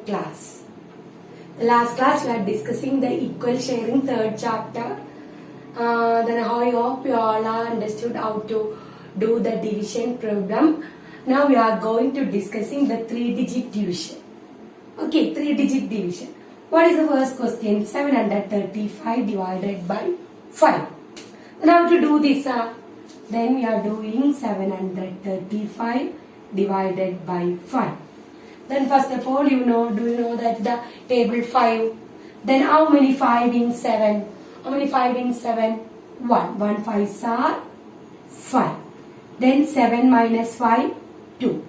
class. The last class we are discussing the equal sharing third chapter. Then I hope you all are understood how to do the division program. Now we are going to discussing the 3-digit division. Okay, 3-digit division. What is the first question? 735 divided by 5. Then how to do this? Then we are doing 735 divided by 5. Then first of all, do you know that the table 5. Then how many 5 in 7? How many 5 in 7? 1. 1 5s are 5. Then 7 minus 5, 2.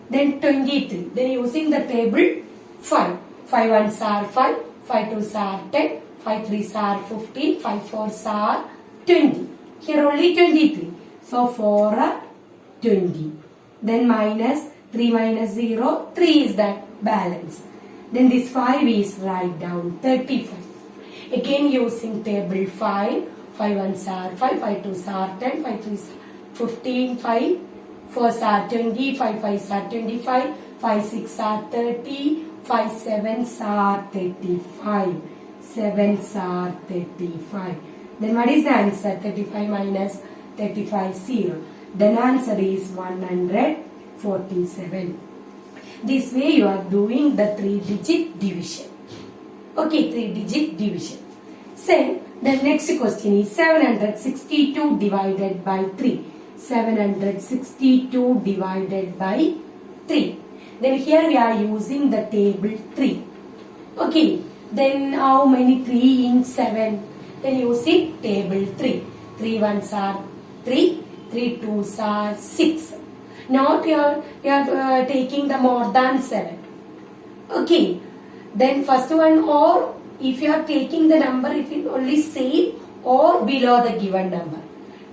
Then 23. Then using the table 5. 5 1s are 5. 5 2s are 10. 5 3s are 15. 5 4s are 20. Here only 23. So 4 are 20. Then minus 3 minus 0. 3 is that balance. Then this 5 is write down 35. Again using table 5. 5 1s are 5. 5 2s are 10. 5 3s are 15. 5 4s are 20. 5 5s are 25. 5 6 are 30. 5 7s are 35. 7s are 35. Then what is the answer? 35 minus 35 0. Then answer is 147. This way you are doing the 3-digit division. Okay, 3-digit division. Say the next question is 762 divided by 3. 762 divided by 3. Then here we are using the table 3. Okay, then how many 3 in 7? Then using table 3. 3 1s are 3. 3 2s are 6. Not you are taking the more than 7. Okay. Then first one, or if you are taking the number, if you only say or below the given number.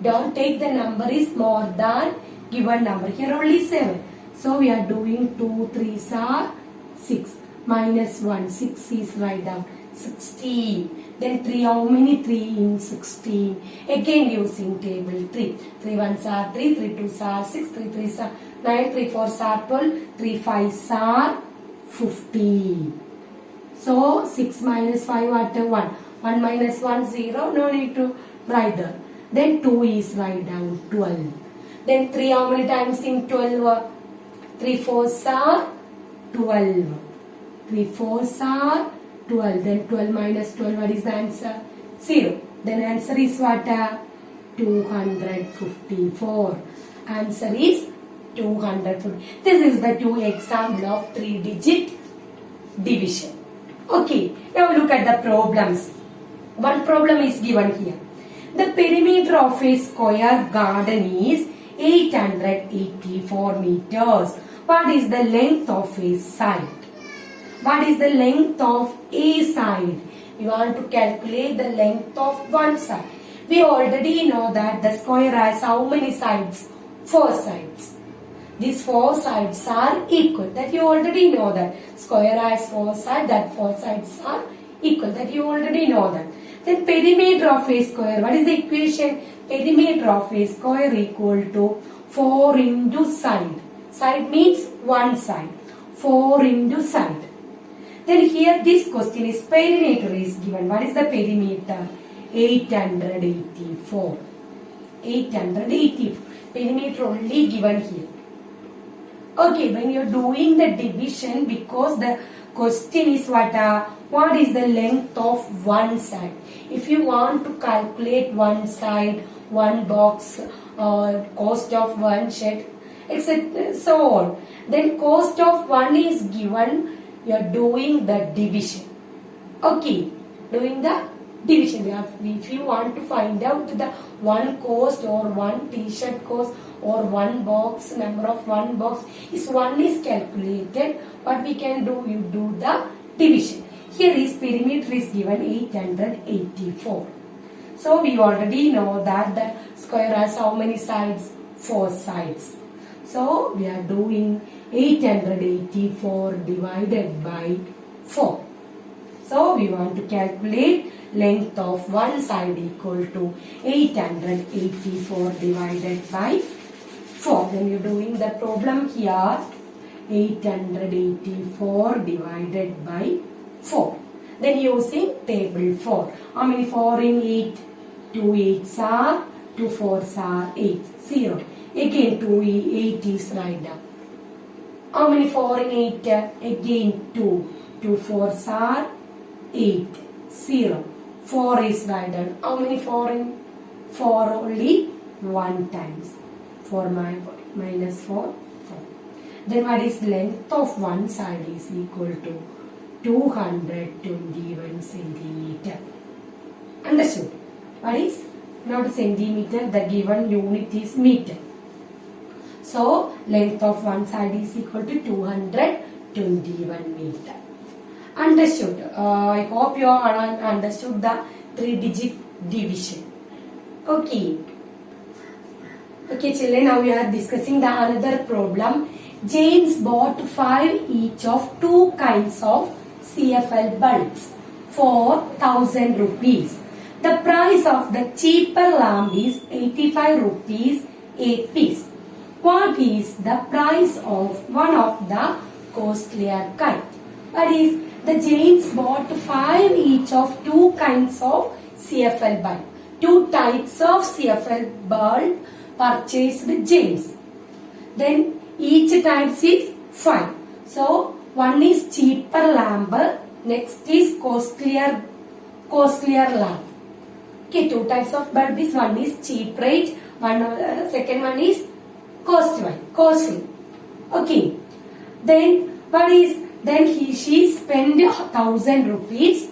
Don't take the number is more than given number. Here only 7. So we are doing 2 3s are 6. Minus 1. 6 is write down. 16. Then 3, how many 3 in 16? Again using table 3. 3 1s are 3, 3 2s are 6, 3 3s are 9, 3 4s are 12, 3 5s are 15. So 6 minus 5 what? 1. 1 minus 1 0. No need to write there. Then 2 is write down 12. Then 3 how many times in 12? 3 4s are 12. 3 4s are 12. Then 12 minus 12, what is the answer? 0. Then answer is what? 254. Answer is 250. This is the 2 example of 3-digit division. Okay. Now look at the problems. One problem is given here. The perimeter of a square garden is 884 meters. What is the length of a side? What is the length of a side? We want to calculate the length of one side. We already know that the square has how many sides? 4 sides. These 4 sides are equal. That you already know that. Square has 4 sides. That 4 sides are equal. That you already know that. Then perimeter of a square. What is the equation? Perimeter of a square equal to 4 into side. Side means one side. 4 into side. Then here this question is perimeter is given. What is the perimeter? 884. 884. Perimeter only given here. Okay, when you are doing the division, because the question is what is the length of one side? If you want to calculate one side, one box, cost of one shed, etc. so on. Then cost of one is given. You are doing the division. Okay, doing the division. If you want to find out the one cost or one t-shirt cost or one box, number of one box, is one is calculated. What we can do? You do the division. Here is perimeter is given 884. So we already know that the square has how many sides? 4 sides. So we are doing 884 divided by 4. So we want to calculate length of one side equal to 884 divided by 4. When you are doing the problem here, 884 divided by 4. Then using table 4. How many 4 in 8? 2 8s are, 2 4s are 8. 0. Again 8 is right down. How many 4 in 8? Again 2. 2 4s are 8. 0. 4 is right down. How many 4 in 4? Only 1 times. 4 minus 4, 4. Then what is length of one side is equal to 221 centimeter. Understood? What is not centimeter, the given unit is meter. So length of one side is equal to 221 meter. Understood? I hope you all understood the 3-digit division. Okay. Okay children, now we are discussing the another problem. James bought 5 each of 2 kinds of CFL bulbs for 1000 rupees. The price of the cheaper lamp is 85 rupees a piece. What is the price of one of the costlier kind? That is, the James bought 5 each of 2 kinds of CFL bulb. 2 types of CFL bulb purchased James. Then each type is 5. So one is cheaper lamp, next is costlier lamp. Okay, 2 types of bulb is, one is cheap rate, second one is costly. Okay. Then what is, then she spent 1000 rupees.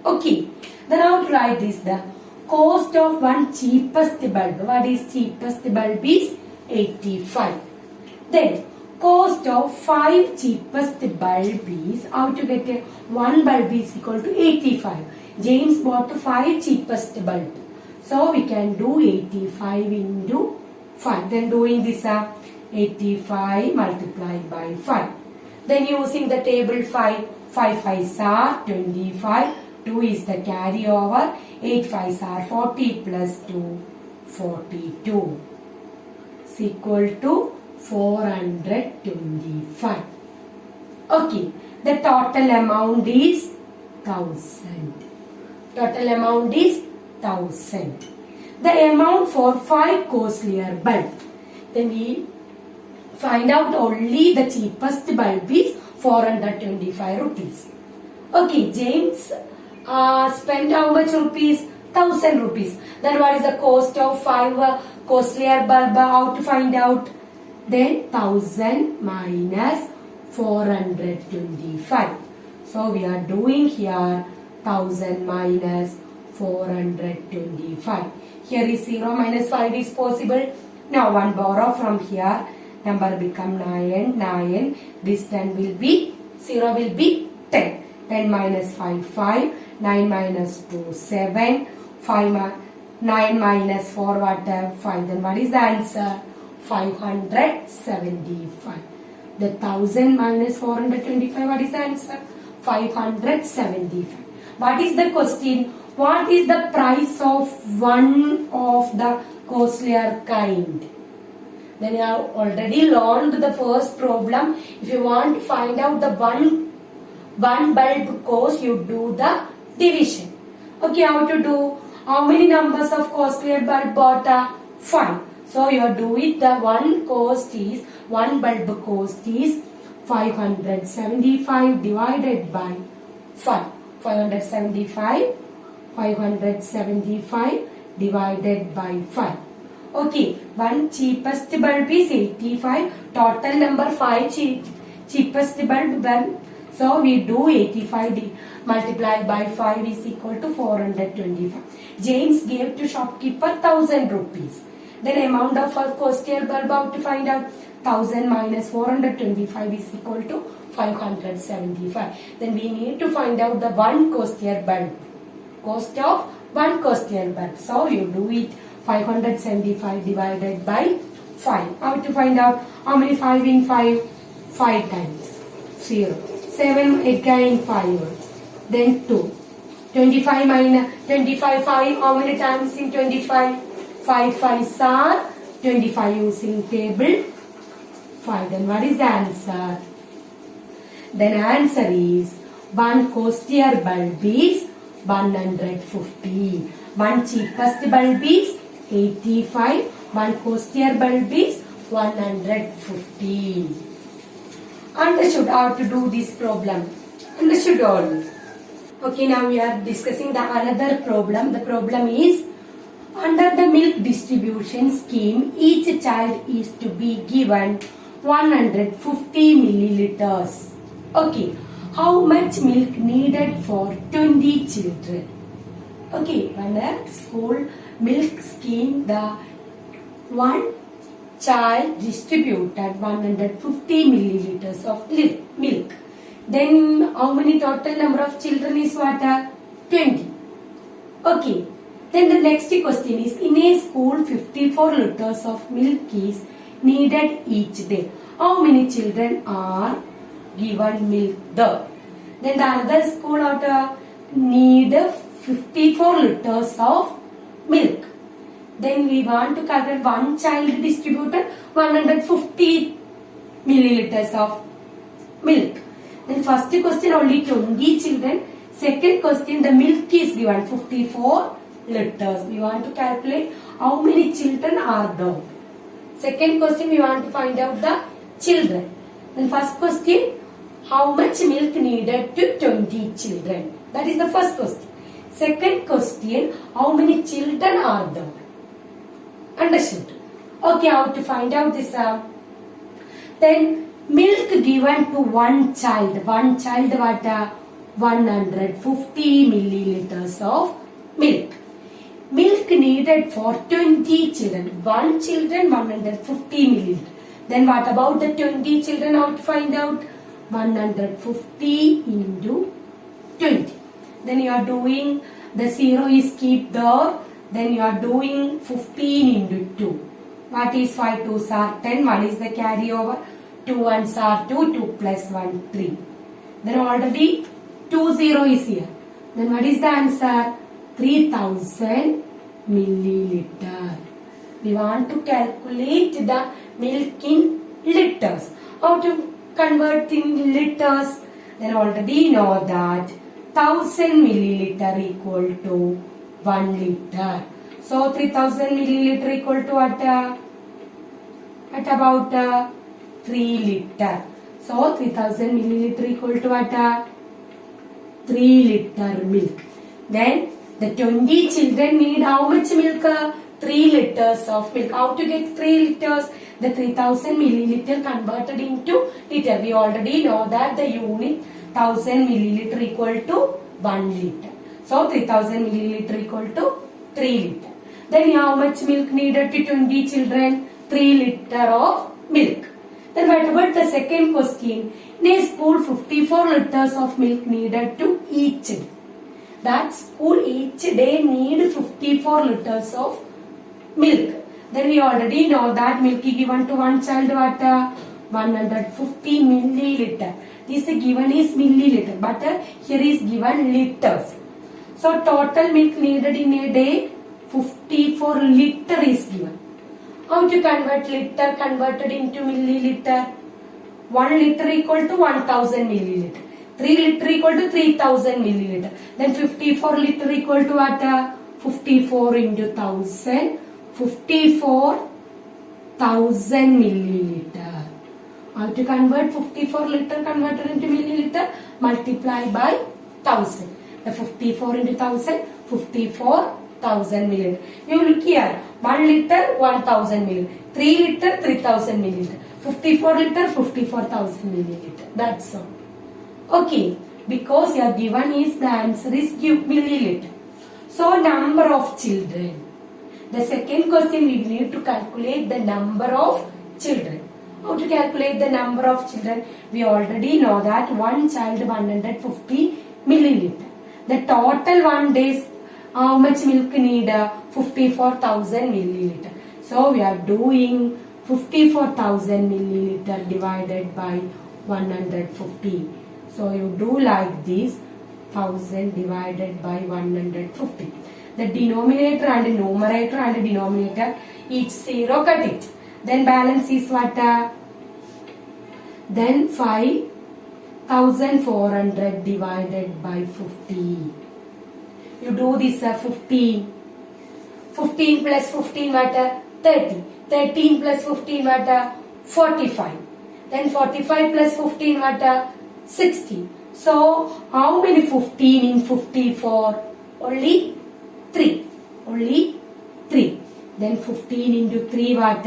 Okay. Then how to write this? The cost of one cheapest bulb. What is cheapest bulb is 85. Then cost of 5 cheapest bulb is, how to get a 1 bulb is equal to 85. James bought 5 cheapest bulb. So we can do 85 into 5. Then doing this 85 multiplied by 5. Then using the table 5 5s are 25. 2 is the carryover. 8 5s are 40 plus 2, 42. Is equal to 425. Okay. The total amount is 1000. Total amount is 1000. The amount for 5 costlier bulb. Then we find out only the cheapest bulb is 425 rupees. Okay, James spent how much rupees? 1000 rupees. Then what is the cost of 5 costlier bulb? How to find out? Then 1000 minus 425. So we are doing here 1000 minus 425. Here is 0 minus 5 is possible. Now one borrow from here. Number become 9. This 10 will be, 0 will be 10. 10 minus 5, 5. 9 minus 2, 7. 9 minus 4, what? 5. Then what is the answer? 575. The 1000 minus 425, what is the answer? 575. What is the question? What is the price of one of the costlier kind? Then you have already learned the first problem. If you want to find out the one bulb cost, you do the division. Okay, how to do? How many numbers of costlier bulb bought? 5. So you do it. The one bulb cost is 575 divided by 5. 575 divided by 5. Okay, one cheapest bulb is 85. Total number 5 cheapest bulb. So we do 85 multiplied by 5 is equal to 425. James gave to shopkeeper 1000 rupees. Then amount of a costlier bulb, how to find out? 1000 minus 425 is equal to 575. Then we need to find out the one costlier bulb. Cost of one costlier bulb. So you do it 575 divided by 5. How to find out? How many 5 in 5? 5 times. 0. 7 again 5. Then 2. 25 minus 25 5. How many times in 25? 5 5s are 25 using table 5. Then what is the answer? Then answer is 1 costlier bulb is 150. 1 cheapest bulb is 85. 1 costlier bulb is 150. Understood how to do this problem? Understood all? Okay, now we are discussing the another problem. The problem is, under the milk distribution scheme, each child is to be given 150 milliliters. Okay, how much milk needed for 20 children? Okay, under school milk scheme, the one child distributed 150 milliliters of milk. Then how many total number of children is what? 20. Okay. Then the next question is, in a school 54 liters of milk is needed each day. How many children are given milk there? Then the other school ought need 54 liters of milk. Then we want to calculate one child distributed 150 milliliters of milk. Then first question only 20 children. Second question the milk is given 54 liters. We want to calculate how many children are there. Second question we want to find out the children. Then first question, how much milk needed to 20 children? That is the first question. Second question, how many children are there? Understood? Okay, how to find out this? Then milk given to one child. One child what? 150 milliliters of milk. Milk needed for 20 children. One children 150 milliliters. Then what about the 20 children? How to find out? 150 into 20. Then you are doing the 0 is keep there. Then you are doing 15 into 2. What is 5 2s are 10. 1 is the carryover. 2 1s are 2. 2 plus 1 3. Then already 2 0 is here. Then what is the answer? 3000 milliliter. We want to calculate the milk in liters. How to convert in liters? Then already know that 1000 milliliter equal to 1 liter. So 3000 milliliter equal to what? At about 3 liter. So 3000 milliliter equal to what? 3 liter milk. Then the 20 children need how much milk? 3 liters of milk. How to get 3 liters? The 3000 milliliter converted into liter. We already know that the unit 1000 milliliter equal to 1 liter. So 3000 milliliter equal to 3 liter. Then how much milk needed to 20 children? 3 liter of milk. Then what about the second question? In a school 54 liters of milk needed to each day. That school each day need 54 liters of milk. Then we already know that milk is given to one child what? 150 milliliter. This given is milliliter, but here is given liters. So total milk needed in a day 54 liter is given. How to convert liter converted into milliliter? 1 liter equal to 1000 milliliter. 3 liter equal to 3000 milliliter. Then 54 liter equal to what? 54 into 1000. 54,000 milliliter. How to convert 54 liter converted into milliliter? Multiply by 1000. The 54 into 1000, 54,000 milliliter. You look here. 1 liter, 1000 milliliter. 3 liter, 3000 milliliter. 54 liter, 54,000 milliliter. That's all. Okay. Because your given is the answer is milliliter. So number of children. The second question we need to calculate the number of children. How to calculate the number of children? We already know that one child 150 milliliter. The total one day how much milk need? 54,000 milliliter. So we are doing 54,000 milliliter divided by 150. So you do like this, 1000 divided by 150. The denominator and numerator and denominator each 0 cut it. Then balance is what? Then 5,400 divided by 50. You do this 15. 15 plus 15 what? 30. 13 plus 15 what? 45. Then 45 plus 15 what? 60. So how many 15 in 54? Only 3. Only 3. Then 15 into 3 what?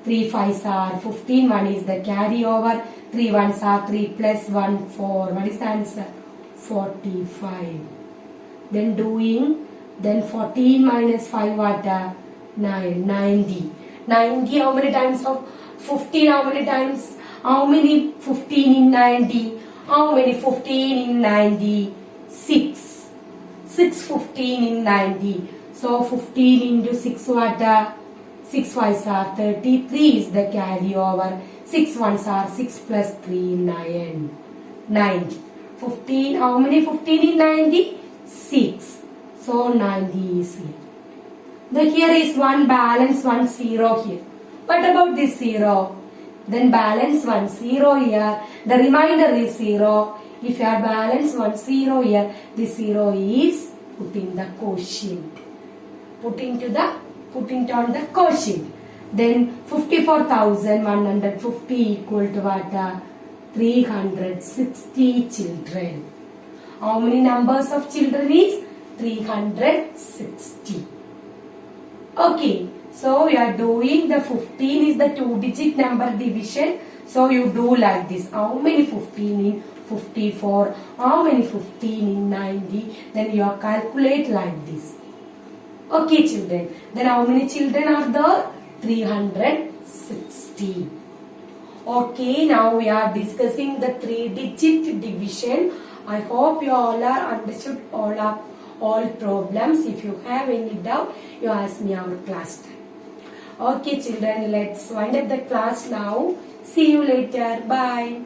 3 5s are 15. 1 is the carryover. 3 1s are 3 plus 1 4. What is the answer? 45. Then doing, then 14 minus 5 what? 9. 90. 90 how many times of 15? How many times? How many 15 in 90? How many 15 in 90? 6. 6 15 in 90. So 15 into 6 what? 6 5s are 33 is the carryover. 6 1s are 6 plus 3 9. 90. 15 how many 15 in 90? 6. So 90 is here. The here is one balance, one 0 here. What about this 0? Then balance 1 0 here. The remainder is 0. If you have balance 1 0 here, this 0 is put in the quotient. Put on the quotient. Then 54,150 equal to what? 360 children. How many numbers of children is? 360. Okay. So you are doing the 15 is the 2-digit number division. So you do like this. How many 15 in 54? How many 15 in 90? Then you are calculate like this. Okay children. Then how many children are there? 360. Okay, now we are discussing the 3-digit division. I hope you all are understood all problems. If you have any doubt, you ask me our class time. Okay children, let's wind up the class now. See you later. Bye.